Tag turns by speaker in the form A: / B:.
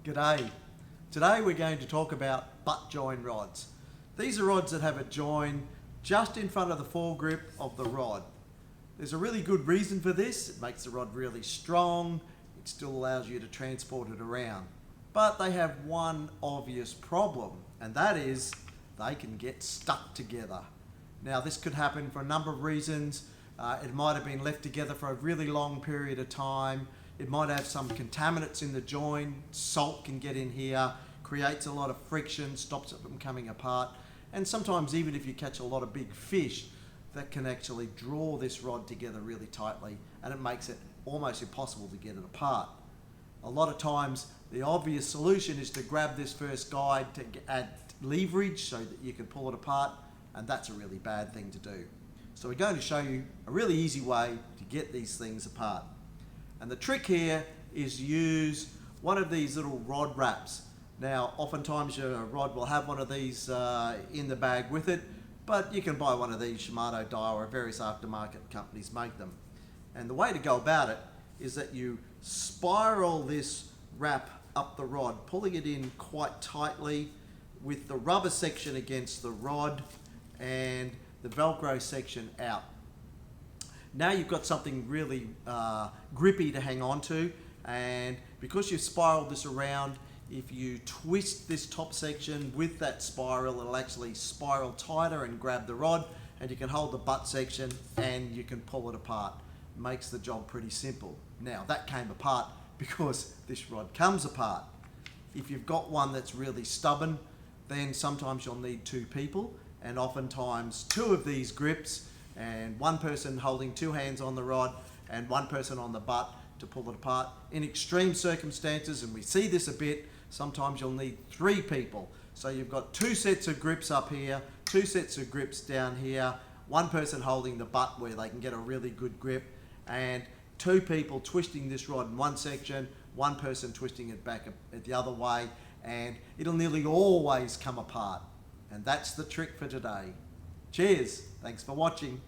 A: G'day. Today we're going to talk about butt join rods. These are rods that have a join just in front of the foregrip of the rod. There's a really good reason for this. It makes the rod really strong. It still allows you to transport it around. But they have one obvious problem, and that is they can get stuck together. Now this could happen for a number of reasons. It might have been left together for a really long period of time. It might have some contaminants in the join. Salt can get in here, creates a lot of friction, stops it from coming apart. And sometimes even if you catch a lot of big fish, that can actually draw this rod together really tightly, and it makes it almost impossible to get it apart. A lot of times the obvious solution is to grab this first guide to add leverage so that you can pull it apart, and that's a really bad thing to do. So we're going to show you a really easy way to get these things apart. And the trick here is use one of these little rod wraps. Now, oftentimes your rod will have one of these in the bag with it, but you can buy one of these. Shimano, Daiwa, or various aftermarket companies make them. And the way to go about it is that you spiral this wrap up the rod, pulling it in quite tightly with the rubber section against the rod and the Velcro section out. Now you've got something really grippy to hang on to, and because you've spiraled this around, if you twist this top section with that spiral, it'll actually spiral tighter and grab the rod, and you can hold the butt section and you can pull it apart. Makes the job pretty simple. Now that came apart because this rod comes apart. If you've got one that's really stubborn, then sometimes you'll need two people, and oftentimes two of these grips, and one person holding two hands on the rod and one person on the butt to pull it apart. In extreme circumstances, and we see this a bit, sometimes you'll need three people. So you've got two sets of grips up here, two sets of grips down here, one person holding the butt where they can get a really good grip, and two people twisting this rod in one section, one person twisting it back the other way, and it'll nearly always come apart. And that's the trick for today. Cheers. Thanks for watching.